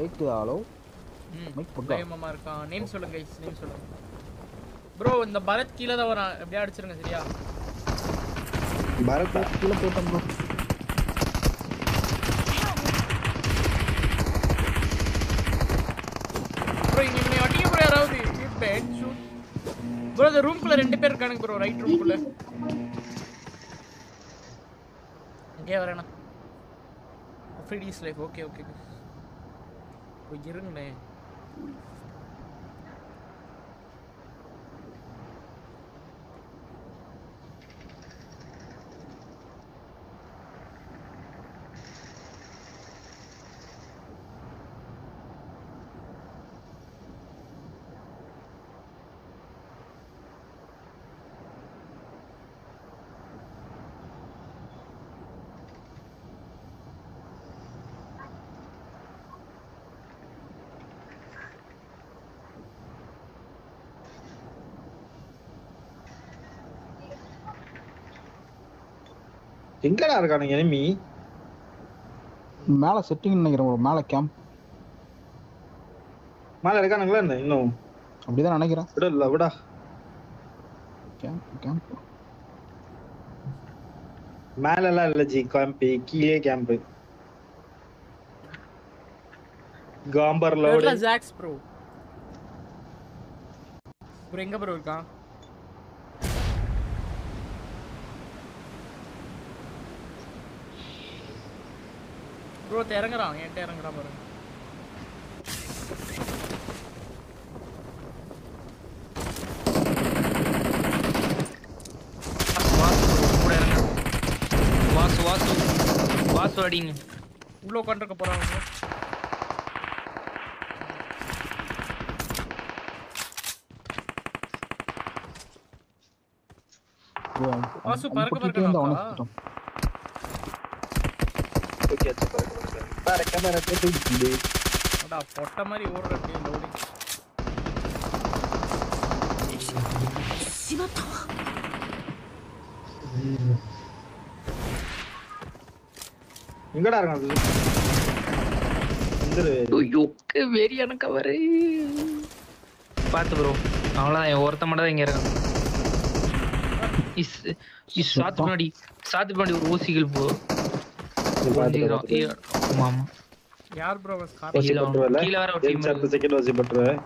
கேக்குதாலோ mic போட்டா டைமமா இருக்கான். Name சொல்லுங்க गाइस, நேம் சொல்லுங்க. ப்ரோ இந்த பரத் கீழ தான் வரான். அப்படியே அடிச்சிருங்க சரியா? பரத் கீழ போட்டோம் ப்ரோ. ப்ரோ இங்க அடிக்க ப்ரோ யாராவது. Bad shoot. ப்ரோ இந்த ரூம்க்குள்ள ரெண்டு பேர் இருக்கானுங்க ப்ரோ, ரைட் ரூம்க்குள்ள. இங்கே வரேனா? ஃப்ரீடிஸ் லைஃப். Okay okay. போய் இருங்கண்ணே. எங்கடா இருக்கானுங்க எனிமி? மேல செட்டிங் நினைக்கிறேன் ப்ரோ. மேல கேம்ப் மேல இருக்கானுங்களா என்ன இன்னும்? அப்படிதான் நினைக்கிறேன். விடல விடா. கேம்ப் மேல எல்லாம் இல்ல ஜி. கேம்ப் கீழே கேம்ப். Camper load. ஜாக்ஸ் ப்ரோ. ப்ரோ எங்க ப்ரோ இருக்கான்? ப்ரோ இறங்குறான். என்கிட்ட இறங்குறான் பாருங்க. வாசு அடிங்க. உள்ள உட்காந்துருக்க போறாங்க. வாசு பறக்க பறக்க நோக்கா. ஓகே அச்சா பறக்க பறக்க தூக்கிடு. அடா பொட்ட மாதிரி ஓடுற அப்படியே லோடிங். எங்கடா இருக்கான்? யோக்கு வெரியான கவரு. பாத்து ப்ரோ. அவளதான் ஒருத்த மட்டும் தான் இங்க இருக்கான். சாத்து பின்னாடி ஒரு ஓசிகள் போ. ஆமா யார் ப்ரோ கீழ வர ஒரு டீம் அடுத்த செகண்ட் ஓசி பண்றேன்.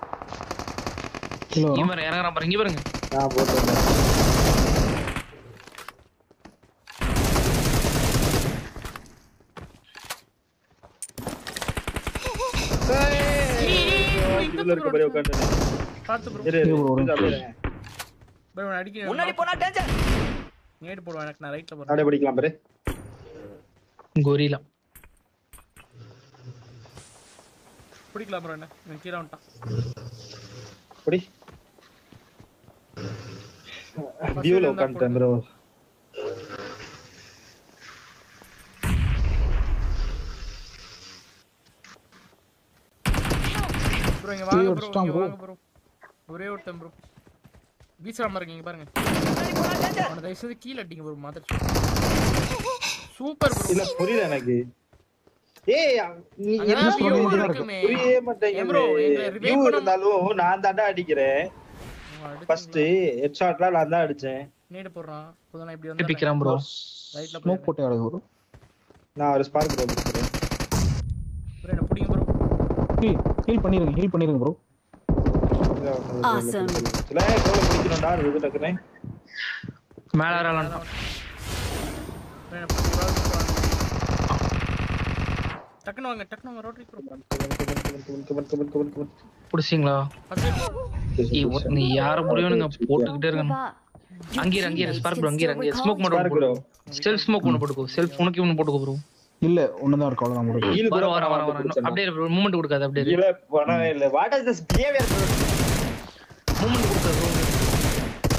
இவர இறங்கறான் பாருங்க. இங்க பாருங்க. நான் போட்டுறேன். பாத்து ப்ரோ. ப்ரோ அடிக்க முன்னாடி போனா டேஞ்சர். நேட் போடுவா எனக்கு. நான் ரைட்ல போறேன். அட பிடிக்கலாம் பாரு. கோரிலா பிடிக்கலாம் ப்ரோ. என்ன நான் கீழ வந்துட்டான். பிடி. வியூல உட்கார்ந்தேன் ப்ரோ. ப்ரோ இங்க வாங்க ப்ரோ. இங்க வாங்க ப்ரோ. ஒரே ஒருத்தன் ப்ரோ. வீசறாம இருக்கீங்க பாருங்க. அவன தயவுசெய்து கீழ அடிங்க ப்ரோ. Mother super bro. இல்ல புரியல எனக்கு. ஏய் நீ என்ன சொல்றீங்க? புரியவே மாட்டேங்குது ப்ரோ. ரிவைவ் பண்ணாலும் நான் தான்டா அடிக்கிறேன். ஃபர்ஸ்ட் ஹெட்ஷாட்ல நான் தான் அடிச்சேன். நேட் போடுறான். புதனா இப்படி வந்து பிக்கறான் ப்ரோ. ரைட்ல ஸ்மோக் போட்டு ஆடு ப்ரோ. நான் ஒரு ஸ்பார்க் ப்ரோ கொடுக்கிறேன். ப்ரோ என்ன புடிங்க ப்ரோ. ஹீல் பண்ணிருங்க ப்ரோ. Awesome. இல்ல கோல பிடிக்கணும்டா. இது டக்குனே மேல வரலாம். டக்குனு வாங்க ரோட்டரி ப்ரோ. புடிச்சீங்களா? நீ யார முடியும்ங்க போட்டுக்கிட்டே இருங்க. அங்கீர ஸ்பார்க் ப்ரோ. அங்கீர ஸ்மோக் மட்டும் போடு. செல்ஃப் ஸ்மோக் ஒன்னு போட்டுக்கோ. செல்ஃப் உனக்கு ஒன்னு போட்டுக்கோ ப்ரோ. இல்ல ஒண்ணுதான் இருக்கு அவ்வளவுதான் ப்ரோ. ஹீல் வர அப்படியே ப்ரோ. மூவ்மென்ட் கொடுக்காத அப்படியே. இல்ல பண்ணவே இல்ல. What is this behaviour bro? Movement கொடுக்காத ப்ரோ.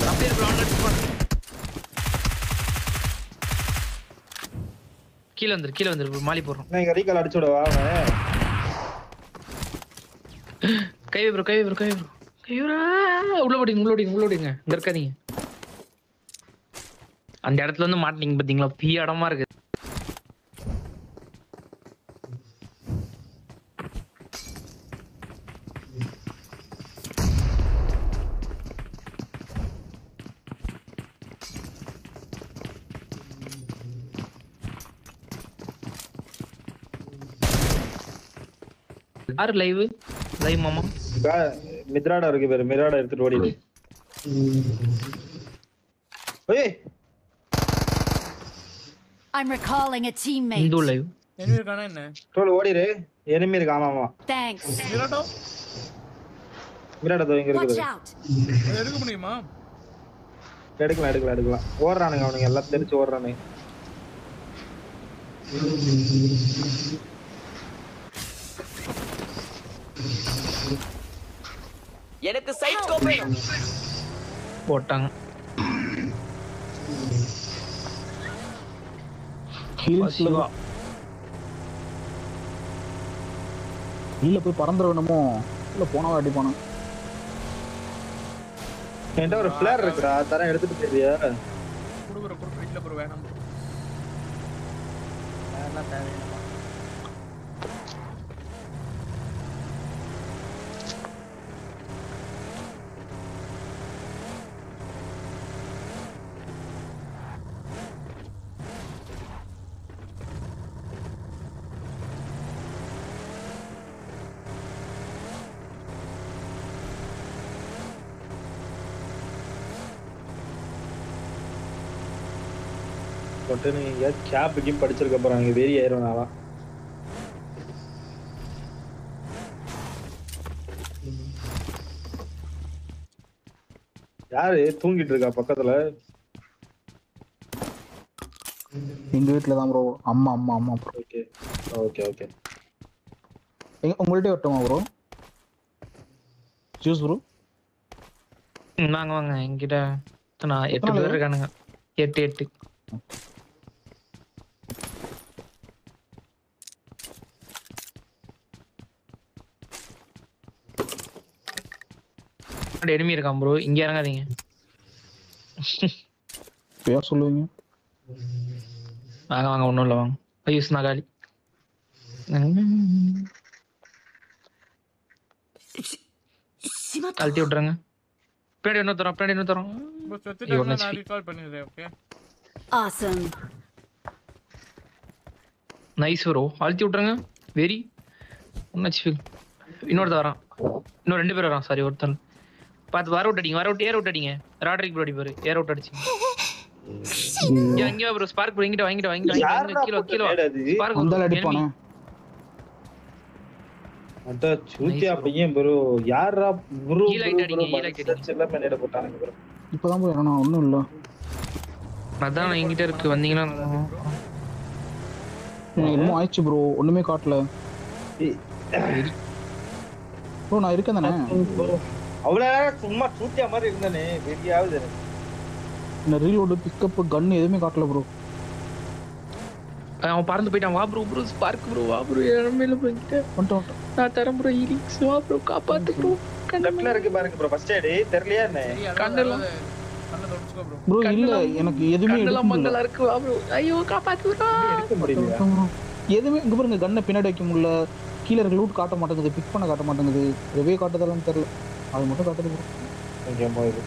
அப்படியே ப்ரோ ஆன் பண்ணு. கீழ வந்துரு ப்ரோ. மாலி போறோம். நான் இங்க ரீகால் அடிச்சு விடவா அவன்? கை ப்ரோ. உள்ள ஓடிங்க. இங்க இருக்காதீங்க. அந்த இடத்துல வந்து மாட்டீங்க பாத்தீங்களா? பீ இடமா இருக்கு. யாரு லைவ் மாமா மித்ராடா இருக்கு பேரு, மித்ராடா எடுத்துட்டு ஓடிடு. ஏய் I'm recalling a teammate. Hindu live enemy இருக்கானா என்ன? ட்ரோல் ஓடிரு. எனிமி இருக்கு. ஆமா. Thanks. மிராட்டோ மித்ராடா தோ இங்க Watch இருக்குது. out. அதை எடுக்க முடியுமா? எடுக்கலாம். ஓடுறானுங்க அவனுங்க எல்லாம் தெரிச்சு ஓடுறானுங்க. எனக்கு சைட் ஸ்கோப் வேணும். போட்டாங்க. ஹீல்ஸ்ல ஹீல்ல போய் பறந்துற வேணுமோ இல்ல போனவா அடிப்பானா? என்கிட்ட ஒரு ஃபிளேர் இருக்குடா, தரேன் எடுத்துட்டு போறியா? குடுக்குற இல்ல ப்ரோ வேணாம் ப்ரோ. அதெல்லாம் தேவையில்லை. போட்டு நீங்க கேப்புக்கு படிச்சிருக்க போறாங்க, வெறி ஆயிரும் நாளா. யாரு தூங்கிட்டு இருக்கா பக்கத்துல? எங்க வீட்ல தான் ப்ரோ. அம்மா ப்ரோ. ஓகே. உங்கள்ட்ட வரட்டுமா ப்ரோ? Juice bro. வாங்க என்கிட்ட நான் 8 பேர் இருக்கானுங்க. 8 எனிமி இருக்கான் ப்ரோ. இங்க இறங்காதீங்க. பேர் சொல்லுவீங்க. வாங்க ஒண்ணும் இல்ல வாங்க. ஐயூஸ் நாகாலி. அழுத்தி விட்டுறாங்க. பின்னாடி இன்னும் தரோம். ப்ரோ செத்துட்டாங்க, நான் ரீகால் பண்ணிடுறேன். Okay Awesome. Nice bro. அழுத்தி விட்டுறாங்க. வெரி ஒன்னாச்சு. இன்னொருத்த வரான். இன்னும் 2 பேர் வரான். சாரி ஒருத்தன். பாத்து வர விட்டு ஏர் அவுட் அடிங்க. ராட்ரிக் ப்ரோ அடிப்பாரு. ஏர் அவுட் அடிச்சு. இங்க ப்ரோ ஸ்பார்க் ப்ரோ வாங்கிட்டு கீழ ஸ்பார்க் வந்தால அடிப்பானே. அட சூத்தியா பையன் ப்ரோ. யாரா ப்ரோ? ஹீல் அடிங்க. எல்லாம் பண்ணிட போட்டானுங்க ப்ரோ. இப்பதான் ப்ரோ நான் ஒண்ணும் இல்ல. அதான் என்கிட்ட இருக்கு. வந்தீங்களா? என்னமோ ஆயிடுச்சு ப்ரோ. ஒண்ணுமே காட்டல ப்ரோ. நான் இருக்கேன் தானே. அவ்வளவு நேரம் சும்மா சூத்தியா மாதிரி இருந்தானே, வெறியாவது எனக்கு. இந்த ரீலோட் பிக்கப் கன் எதுவுமே காட்டல ப்ரோ. அவன் பறந்து போயிட்டான். வா ப்ரோ ஸ்பார்க் ப்ரோ. வா ப்ரோ எரமேல போயிட்டே. வந்துட்டோம். நான் தரேன் ப்ரோ ஹீலிங்ஸ். வா ப்ரோ காப்பாத்து ப்ரோ. கண்ணல இருக்கு பாருங்க ப்ரோ. ஃபர்ஸ்ட் எய்ட் தெரியலையா என்ன? கண்ணெல்லாம் கண்ணை தொடச்சுக்கோ ப்ரோ. ப்ரோ இல்ல எனக்கு எதுவுமே எடுக்க முடியல. மங்கலா இருக்கு. வா ப்ரோ. ஐயோ காப்பாத்து ப்ரோ. எடுக்க முடியல. எதுவுமே இங்க பாருங்க. கன்னை பின்னாடி வைக்க முடியல. கீழ இருக்க லூட் காட்ட மாட்டேங்குது. பிக் பண்ண காட்ட மாட்டேங்குது. ரெவே காட்டுதெல்லாம் தெரியல. அது மட்டும் காட்டுது ப்ரோ. இங்க போயிடு.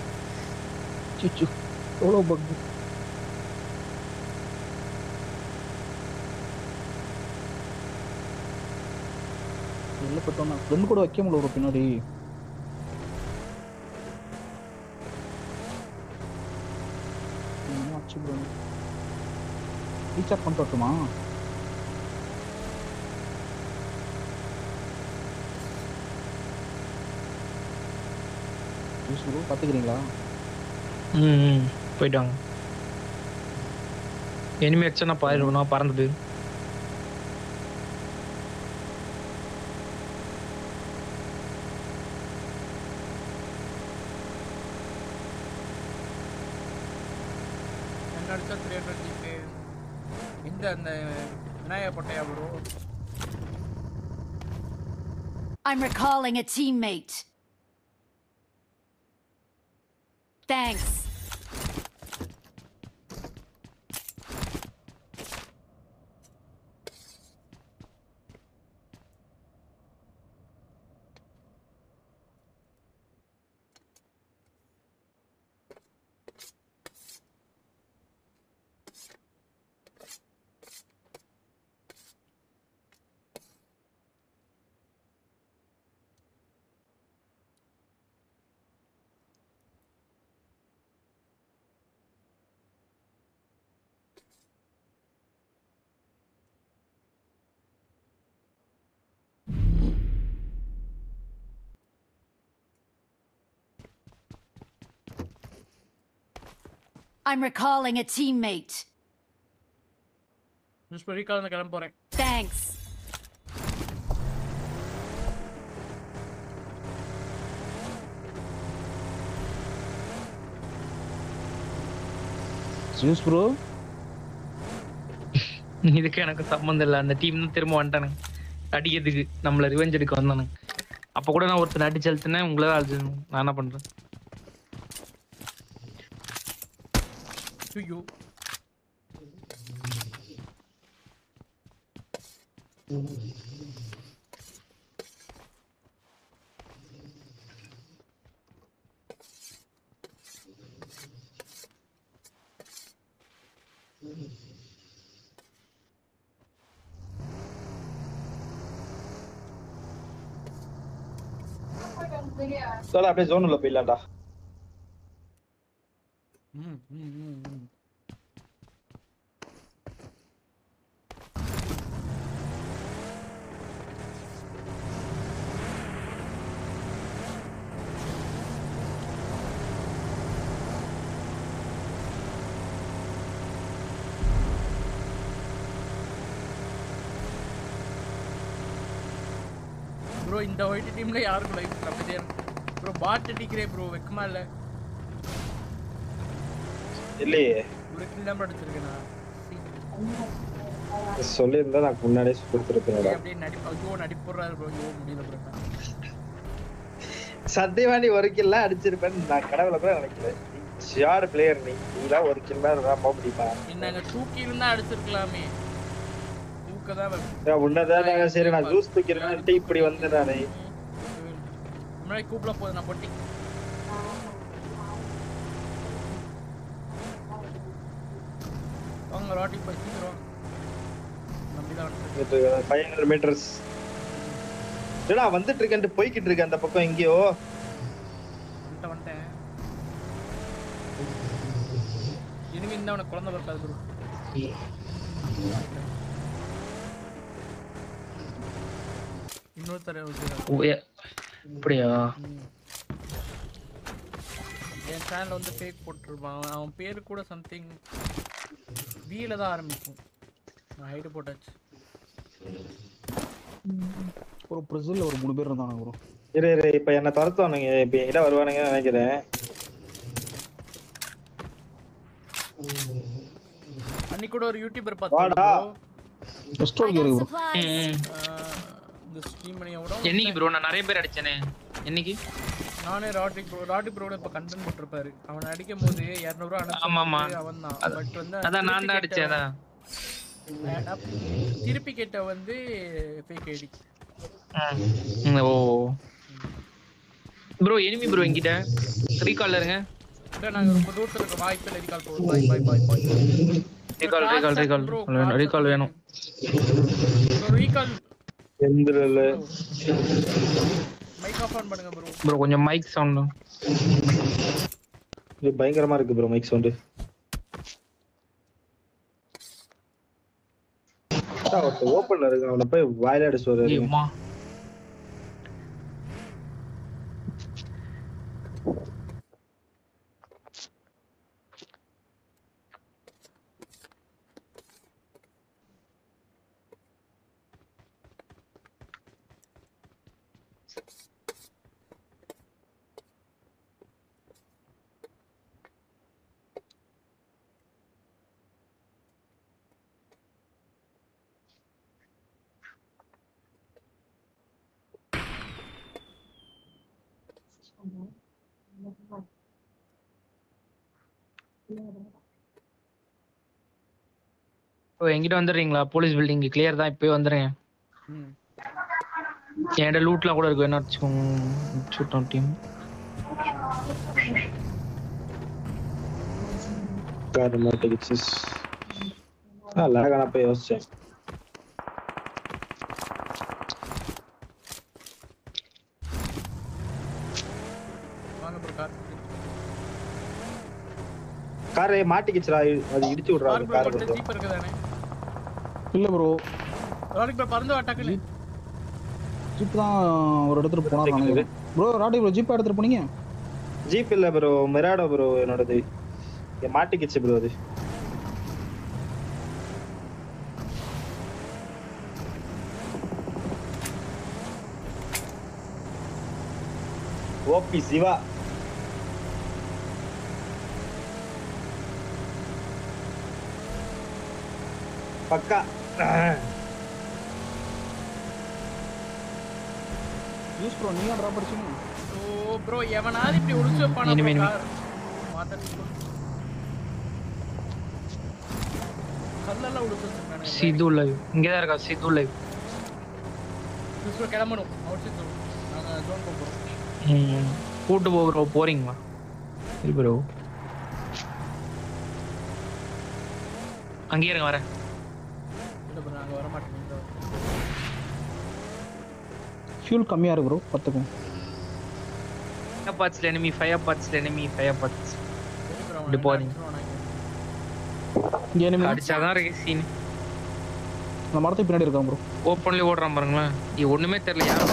சிச்சு எவ்வளவு பக். இல்ல பட்டோம்னா கன் கூட வைக்க முடியல ப்ரோ பின்னாடி. ஆச்சு ப்ரோ. ரீசார்ஜ் பண்ணிட்டு வரட்டுமா? ப்ரோ பாத்துக்கிறீங்களா? போயிட்டு வாங்க. எனிமி அடிச்சா பாயிரும். பறந்து போயிடும். என்ன அடிச்சா 300 ஜிபி. இந்த அந்த விநாயக பட்டையா bro? I'm recalling a teammate. Thanks. I'm recalling a teammate. Juice bro recall வந்து கிளம்ப போறேன். Thanks. ஜூஸ் ப்ரோ இதுக்கு எனக்கு சம்மந்தம் இல்லை. அந்த டீம் தான் திரும்ப வந்துட்டானுங்க அடிக்கிறதுக்கு, நம்மள ரிவெஞ்ச் எடுக்க வந்தானுங்க. அப்ப கூட நான் ஒருத்தர் அடிச்சு அழுத்தினேன், உங்களை தான் அழிச்சிடணும். நான் என்ன பண்றேன்? ஐயோ சொல்ல அப்படியே ஜோன் உள்ள போயிடலாம்டா. ப்ரோ இந்த ஒயிட் டீம்ல யாருக்கும் லைஃப் அப்படியே ப்ரோ பாட் அடிக்கிறே ப்ரோ வெக்கமா இல்ல இல்லையே ஒரு கில் நம்பர் அடிச்சிருக்கேன் நான். சொல்லியிருந்தா நான் முன்னாடியே கொடுத்துருப்பேன்டா. அப்படியே நடிப்புறாரு ப்ரோ. ஐயோ முடியல ப்ரோ. சத்தியவாணி ஒரு கில்ல அடிச்சிருப்பேன்னு நான் கடவுளை கூட நினைக்கிறேன். ஷார்ட் பிளேயர் நீலாம் ஒரு கில் தான் போக முடியுமா? என்னங்க தூக்கி இருந்தா அடிச்சிருக்கலாமே. தூக்கதான் உன்னதான் சரி நான் ஜூஸ் தூக்கிறேன் இப்படி வந்து நானே முன்னாடி கூப்பிட போகுது நான் பொட்டி. வாங்க ராட்டி போய் சீக்கிரம் நம்பிதான் 500 மீட்டர்ஸ் ஏடா வந்துட்டு இருக்கேன் போய்கிட்டு இருக்கேன் அந்த பக்கம் எங்கேயோ வந்துட்டேன். இனிமே இந்த அவனை குழந்தை இருக்காது ப்ரோ. இன்னொருத்தர அப்படியா? என் சேனல்ல வந்து ஃபேக் போட்டுருப்பான். அவன் பேரு கூட சம்திங் வீல தான் ஆரம்பிக்கும். நான் ஹைட் போட்டாச்சு. ஒரு பிரேசில்ல ஒரு 3 பேர் இருந்தாங்க ப்ரோ. இரு இப்ப என்ன தரத்துவானுங்க, இப்ப என்கிட்ட வருவானுங்க நினைக்கிறேன். அன்னைக்கு கூட ஒரு யூடியூபர் பார்த்தேன் ப்ரோ. ஸ்டோரி இருக்கு ப்ரோ. இந்த ஸ்ட்ரீம் பண்ணியோட என்னைக்கு ப்ரோ நான் நிறைய பேர் அடிச்சேனே. என்னைக்கு நானே ராட்டி ப்ரோட இப்ப கண்டென்ட் போட்டுருப்பாரு. அவன் அடிக்கும்போது 200 அனுப்பி அவன் தான். பட் வந்து அதான் நான் தான் அடிச்சேன். அதான் திருப்பி கேட்ட வந்து ஃபேக் ஐடி. ஓ ப்ரோ எனிமி ப்ரோ என்கிட்ட ரீகால்ல இருங்க. நாங்க ரொம்ப தூரத்துல இருக்க வாய்ப்பில்லை. ரீகால் போ. Bye bye bye bye. Recall வேணும். ரீகால் எந்திரல மைக் ஆஃப் ஆன் பண்ணுங்க ப்ரோ. ப்ரோ கொஞ்சம் மைக் சவுண்ட் இது பயங்கரமா இருக்கு ப்ரோ மைக் சவுண்ட். ஓபன்ல இருக்கு அவன போய் வாயில அடிச்சு வராரு. அம்மா என்கிட்ட வந்துடுறீங்களா? போலீஸ் பில்டிங் கிளியர் தான், இப்போயே வந்துடுறேன். என்கிட்ட லூட்லாம் கூட இருக்கு, என்ன வச்சுக்கோங்க. டீம் கார் மாட்டிக்கிச்சு. லாகான போய் யோசிச்சேன். வாங்க ப்ரோ கார். காரை மாட்டிக்கிச்சுடா, அது இடிச்சு விடுறாரு கார். ஜீப் இருக்குதானே? இல்ல ப்ரோ. ராடி ப்ரோ பறந்து அட்டாக்ல. ஜீப் தான் ஒரு இடத்துல போனாங்க ப்ரோ. ராடி ப்ரோ ஜீப் எடுத்துட்டு போனீங்க? ஜீப் இல்ல ப்ரோ, மிராடோ ப்ரோ என்னோடது. மாட்டிக்கிச்சு ப்ரோ அது. ஓபி சிவா பக்கா. யூஸ் ப்ரோ நீங்க டிராப் அடிச்சீங்க. ஓ ப்ரோ எவனாவது இப்படி ஒளிச்சு வைப்பானா இனிமே, ப்ரோ? இனிமே. மாத்தறது கல்லெல்லாம் ஒளிச்சு வச்சிருக்கானே. சிது லைவ் இங்கதான் இருக்கா. சிது லைவ். ப்ரோ கிளம்பணும். Outside zone. நாங்க ஜோன் போறோம். கூட்டு போ ப்ரோ. போறீங்களா? சரி ப்ரோ. அங்கேயே இருங்க வரேன். இல்ல ப்ரோ நாங்க வர மாட்டோம். ஃபியூல் கம்மியா இருக்கு ப்ரோ பாத்துக்கோங்க. ஃபயர் பார்ட்ஸ்ல எனிமி, ஃபயர் பார்ட்ஸ்ல எனிமி, ஃபயர் பார்ட்ஸ். சரி ப்ரோ இப்படி போறீங்க. இங்க enemy அடிச்சாதான் இருக்கு சீன். அந்த மரத்துக்கு பின்னாடி இருக்கான் ப்ரோ. ஓப்பன்லயே ஓடுறான் பாருங்களேன். இது ஒண்ணுமே தெரியல யாரும்.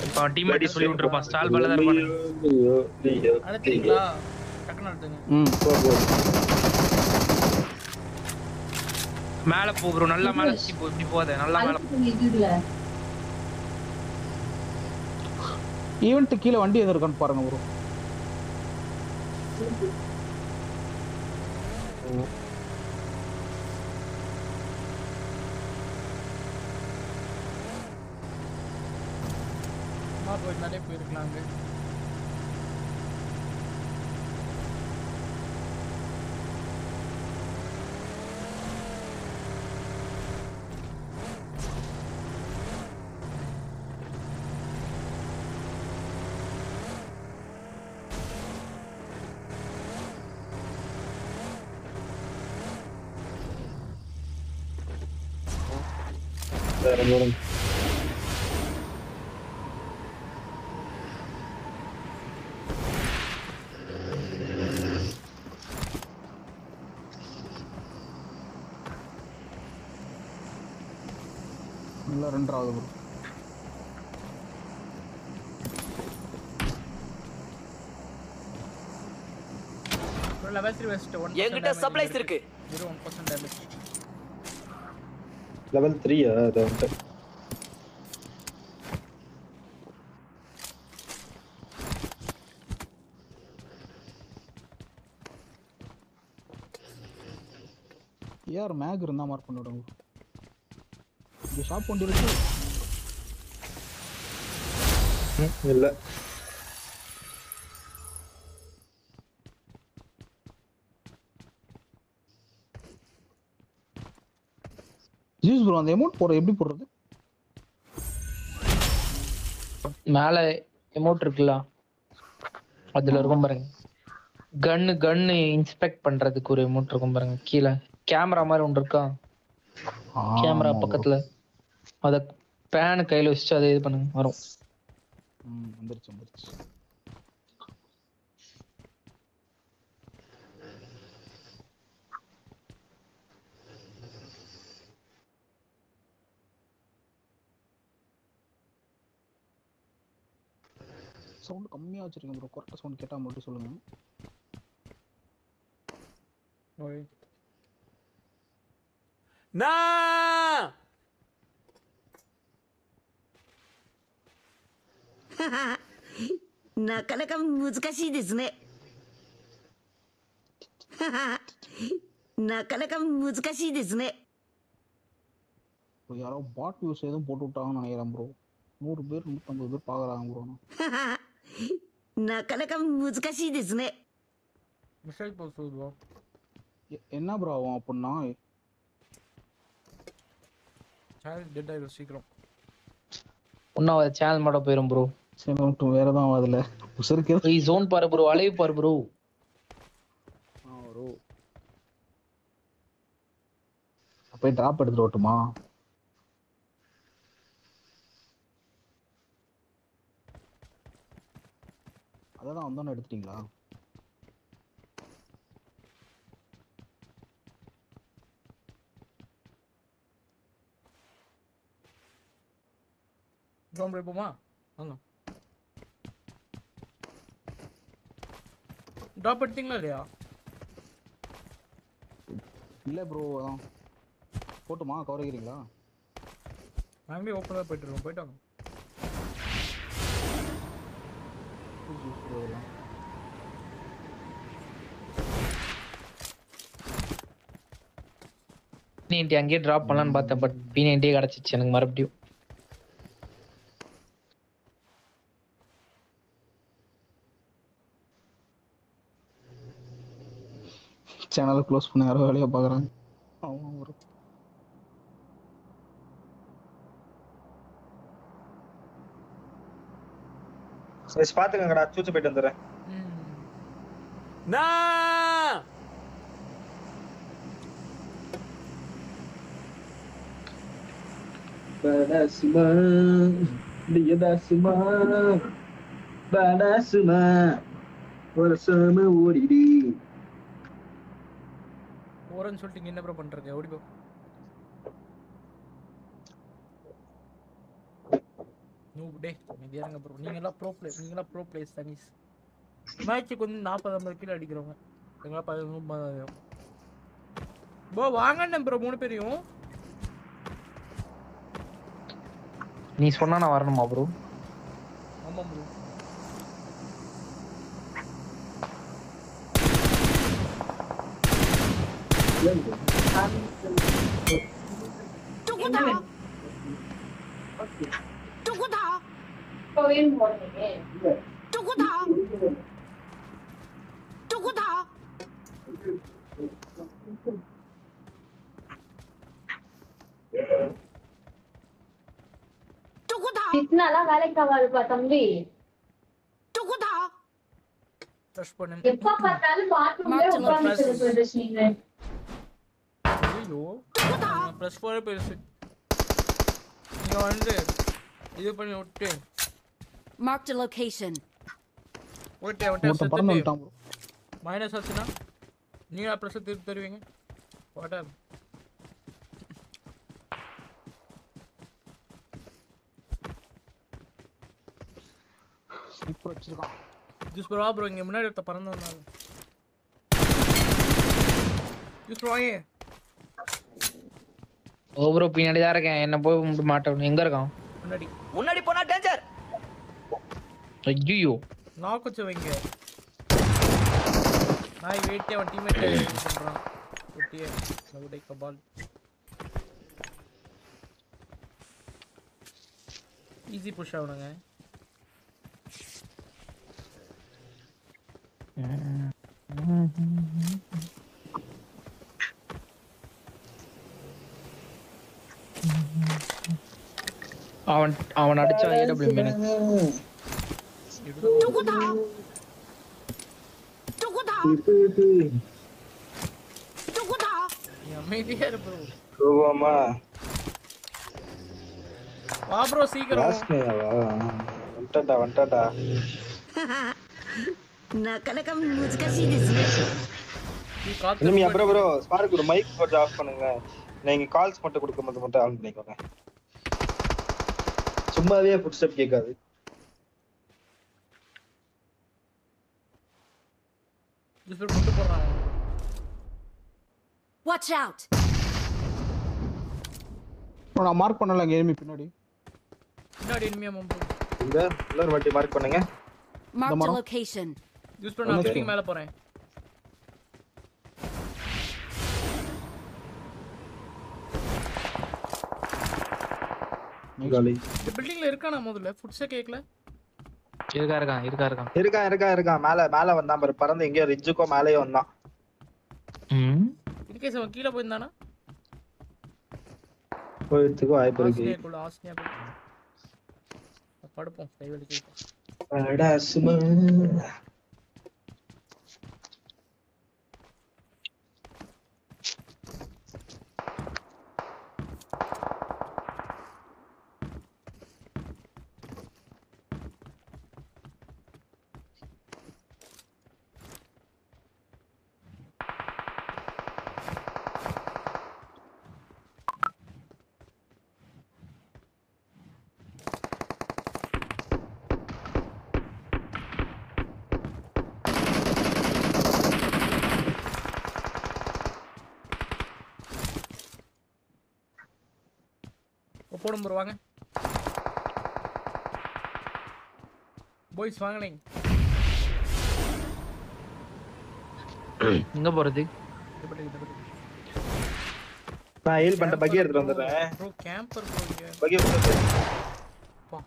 இப்போ டீம்மேட் சொல்லி விட்டுருப்பான். ஸ்டால் பால தான் இருப்பானு. அழுத்தீங்களா? டக்குன்னு அழுத்துங்க. மேல போ ப்ரோ. நல்லா மேல போ. இப்படி போதே. நல்லா மேல போ. ஈவென்ட் கீழ வண்டி எது இருக்கான்னு பாருங்க ப்ரோ. போயிட்டாலே போயிருக்கலாங்க. இல்ல ரெண்டாவது ப்ரோ. Bro level 3 west 1%. என்கிட்ட சப்ளைஸ் இருக்கு. 1% டேமேஜ். லெவல் 3 அது வந்து யார் மேக் இருந்தா மார்க் பண்ணி விடுங்க. இந்த ஷாப் வண்டி இருக்கு. இல்ல ஜூஸ் ப்ரோ அந்த அமௌண்ட் போற எப்படி போடுறது? மேல எமோட் இருக்குல்ல, அதுல இருக்கும் பாருங்க. கன்னு இன்ஸ்பெக்ட் பண்றதுக்கு ஒரு எமோட் இருக்கும் பாருங்க. கீழே கேமரா மாதிரி ஒன்று இருக்கா? கேமரா பக்கத்துல அத பேன் கையில வச்சுட்டு அதை இது பண்ணுங்க வரும். வந்துருச்சு. சவுண்ட் கம்மியா வச்சிருக்கேன் ப்ரோ. கரெக்டா சவுண்ட் கேட்டா மட்டும் சொல்லுங்க. ஓய்なかなか難しいですね。なかなか難しいですね。யாரோ பாட் வியூஸ் எதுவும் போட்டு விட்டாங்கன்னு நினைக்கிறேன் ப்ரோ. 100 பேர் 150 பேர் பாக்குறாங்க ப்ரோ. なかなか難しいですね。மிஸ்டேக் போஸ் ப்ரோ. என்ன ப்ரோ ஆகும் அப்படின்னா? சேனல் டெட் ஆயிடும் சீக்கிரம். ஒன்னாவது சேனல் மாட போயிரும் ப்ரோ. சரி மட்டும் வேற தான் அதுல உசருக்கு ஜோன் பாரு ப்ரோ. அலைவ் பாரு ப்ரோ. ப்ரோ அப்போ டிராப் எடுத்துட்டு வரட்டுமா? அதான் வந்தோன்னு எடுத்துட்டீங்களா? ட்ரோன் ப்ரோ போமா வாங்க. ட்ராப் எடுத்தீங்களா இல்லையா? இல்லை ப்ரோ அதான் போட்டுமா கவர் ஆகிறீங்களா? நாங்களே ஓப்பனாக போயிட்டு இருக்கோம், போயிட்டு வாங்க. P90 அங்கேயே டிராப் பண்ணலான்னு பார்த்தேன், பட் P90 கிடைச்சிச்சு எனக்கு மறுபடியும். சேனலை க்ளோஸ் பண்ண யாரோ வேலையை பார்க்குறாங்க. ஆமாம் ப்ரோ. சரி பாத்துக்கங்கடா, சூச்சு போயிட்டு வந்துடுறேன். Badasuma, dia dasuma, badasuma, bersama Widi. போறேன்னு சொல்லிட்டு என்ன ப்ரோ பண்றீங்க? ஓடி போ. நோ டே மீதியாங்க ப்ரோ. நீங்கலாம் ப்ரோ பிளேயர்ஸ் தனிஸ். மேட்ச்சுக்கு வந்து 40-50 கிலோ அடிக்கிறவங்க. எங்களா 13 ப்ரோ வாங்கண்ணே ப்ரோ 3 பேரையும். நீ சொன்னா நான் வரணுமா ப்ரோ? ஆமா ப்ரோ. திட்னாலாம் வேலைக்கு ஆகாதுப்பா தம்பி. டச் பண்ணு. எப்ப பார்த்தாலும் பாத்ரூம்ல உட்கார்ந்துட்டு இருக்கீங்க. ஐயோ ப்ளஸ் 4 பெருசு. நீங்க வந்து இது பண்ணி விட்டு Marked a location. ஓட்டே மைனஸ் ஆச்சுன்னா நீங்க ப்ளஸ் திருப்பி தருவீங்க. வாட் ஆப் இப்போ வச்சிருக்கான். ஜூஸ் ப்ரோ ப்ரோ இங்க முன்னாடி ஒருத்த பறந்து வந்தாங்க. ஜூஸ் ப்ரோ ஏ ஓ ப்ரோ பின்னாடி தான் இருக்கேன், என்ன போய் கும்பிட்டு மாட்டேன். எங்க இருக்கான்? முன்னாடி போனா டேஞ்சர். ஐயோ நான் கொஞ்சம் வைங்க. நான் வெயிட்டே அவன் டீம்மேட் பண்றான். ஓட்டியே நவுடை கபால். ஈஸி புஷ் ஆவணுங்க. அவன் அடிச்சா AW எனக்கு. அமைதியா இரு ப்ரோ. ரோவாமா வா ப்ரோ சீக்கிரம். ராஸ்னேவா வண்டடா. なかなか難しいですね。இனிமே ப்ரோ ஸ்பார்க் ஒரு மைக் போட்டு ஆஃப் பண்ணுங்க. நீங்க கால்ஸ் மட்டும் கொடுக்கும்போது மட்டும் ஆன் பண்ணிக்கோங்க. சும்மாவே ஃபுட் ஸ்டெப் கேட்காது. ஜூஸ் ப்ரோ கொண்டு போறான். Watch out. நான் மார்க் பண்ணல கேமி பின்னாடி. பின்னாடி எனிமியா ப்ரோ. இங்க இன்னொரு வாட்டி மார்க் பண்ணுங்க. Marked a location. Juice bro நான் பில்டிங் மேல போறேன். காலி. இந்த பில்டிங்ல இருக்கானா முதல்ல ஃபுட்ஸே கேக்கல. இருக்கான் மேல வந்தான் பாரு. பறந்து எங்க ரிட்ஜுக்கோ மேலயே வந்தான். இன்கேஸ் அவன் கீழ போயிருந்தானா போயிடுறதுக்கு வாய்ப்பு இருக்கு. ஆஸ்னியா படுப்போம் கைவலி கேட்கும். அடாசுமா போடும் ப்ரோ வாங்க பாய்ஸ் வாங்கலே எங்க போறது நான் ஹீல் பண்ணிட்ட பக்கி எடுத்து வந்துறேன் ப்ரோ கேம்பர் ப்ரோ இங்க பக்கி பா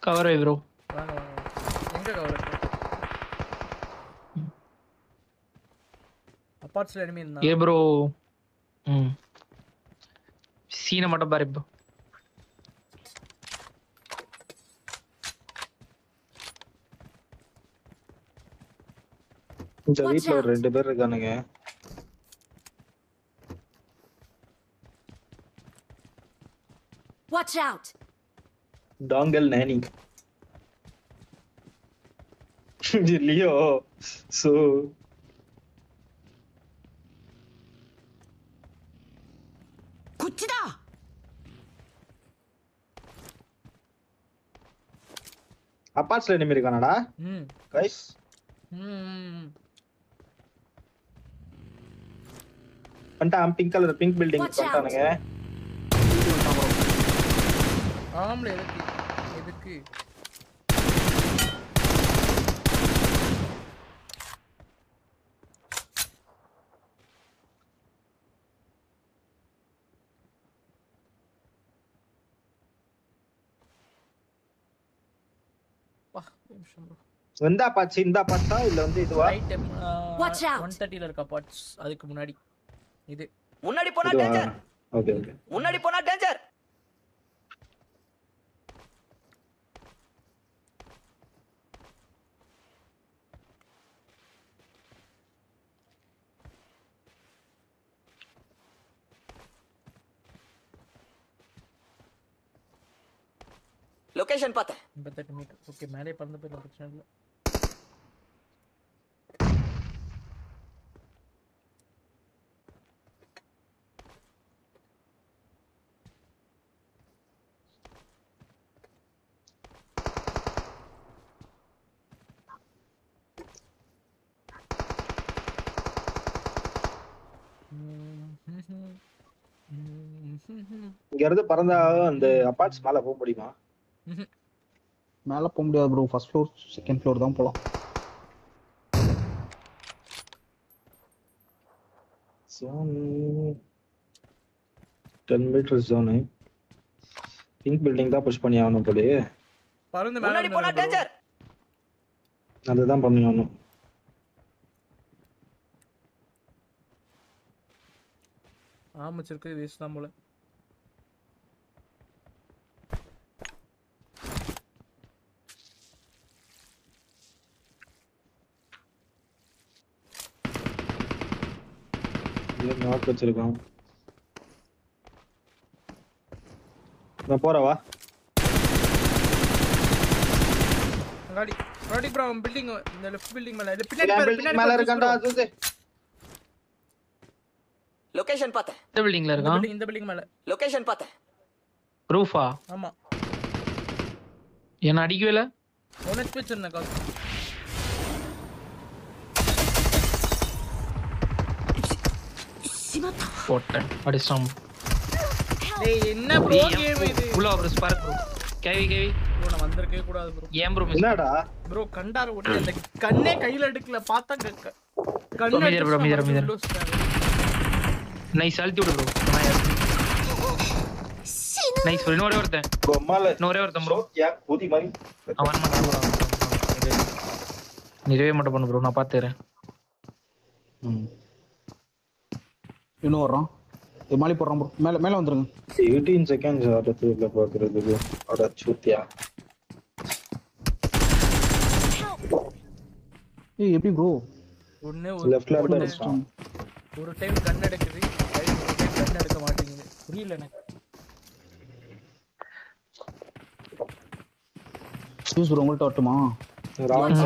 கவர் ப்ரோ வாங்க வாங்க எங்க கவர் அபார்ட்ஸ்ல எனிமி இருந்தா ஏ ப்ரோ சீனை மட்டும் பாரு இப்போ இந்த வீட்ல ஒரு 2 பேர் இருக்கானுங்க Watch out! டாங்கல் நானி லியோ சோ குச்சிடா அப்பார்ட்ஸ்ல எனிமி இருக்கானடா கைஸ் வந்துட்டான் பிங்க் கலர் பிங்க் பில்டிங் வந்துட்டானுங்க ஆம்ல எதுக்கு வந்தா பாச்சு இந்த பாச்சா இல்ல வந்து இதுவா ரைட் Watch out. 130 ல இருக்க அபார்ட்ஸ் அதுக்கு முன்னாடி இது முன்னாடி போனா டேஞ்சர் ஓகே ஓகே முன்னாடி போனா டேஞ்சர் லொகேஷன் பார்த்தேன் 88 மீட்டர் ஓகே மேலே பறந்து போய் பிரச்சனை இல்ல இங்க இருந்து பறந்தா அந்த அபார்ட்ஸ் மேல போக முடியுமா மேல போக முடியாது bro first floor second floor தான் போலாம் zone 10 மீட்டர் zone பிங்க் பில்டிங் தான் புஷ் பண்ணி ஆகணும் போலே பறந்து முன்னாடி போனா மேலே டேஞ்சர் அதுதான் பண்ணி ஆகணும் ஆமச்சிருக்கு வேஸ்ட் தான் போல நாக் வச்சிருக்கான் நான் போறவா காடி ராடி ப்ரோ பில்டிங் இந்த லெஃப்ட் பில்டிங் மேல பின்னாடி பாரு பின்னாடி மேல இருக்கான்டா ஜூசே லொகேஷன் பார்த்தேன் இந்த பில்டிங்ல இருக்கான் இந்த பில்டிங் மேல லொகேஷன் பார்த்தேன் ரூஃபா ஆமா என்ன அடிக்கவே இல்ல ஒன்னு வச்சிருந்தேன் கால் போட்டேன் அடிச்சாம் டேய் என்ன ப்ரோ கேம் இது உள்ள ஒரு ஸ்பார்க் ப்ரோ கேவி ப்ரோ நான் வந்திருக்கே கூடாது ப்ரோ ஏன் ப்ரோ மிஸ் என்னடா ப்ரோ கண்டார ஓடி அந்த கண்ணே கையில எடுக்கல பார்த்தா கண்ணு மீதர் நைஸ் அல்டி விடு ப்ரோ நைஸ் ப்ரோ இன்னொரு ஒருத்தன் கொம்மால இன்னொரு ஒருத்தன் ப்ரோ யா கூதி மாதிரி அவன் மட்டும் நிறைவே மட்டும் பண்ணு ப்ரோ நான் பாத்துறேன் இன்னும் வர்றான் மாலி போடுறான் ப்ரோ மேல மேல வந்துருங்க 18 செகண்ட்ஸ் அடுத்துல பாக்குறதுக்கு அட சூத்தியா ஏய் எப்படி ப்ரோ ஒண்ணே லெஃப்ட்ல இருந்து ஒரு டைம் கண் எடுக்குது ரைட் ஒரு டைம் கண் எடுக்க மாட்டேங்குது புரியல எனக்கு சூஸ் ப்ரோ உங்கள்ட்ட வரட்டுமா ராங்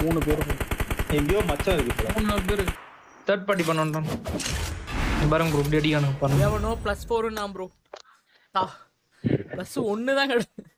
மூணு பேர் எங்கயோ மச்சான் இருக்கு மூணு பேர் தேர்ட் பார்ட்டி பண்ணனும் பாருங்க ப்ரோ இப்படி அடிக்கானு பாருங்க எவனோ +4 நான் ப்ரோ +1 தான் கிடைச்சு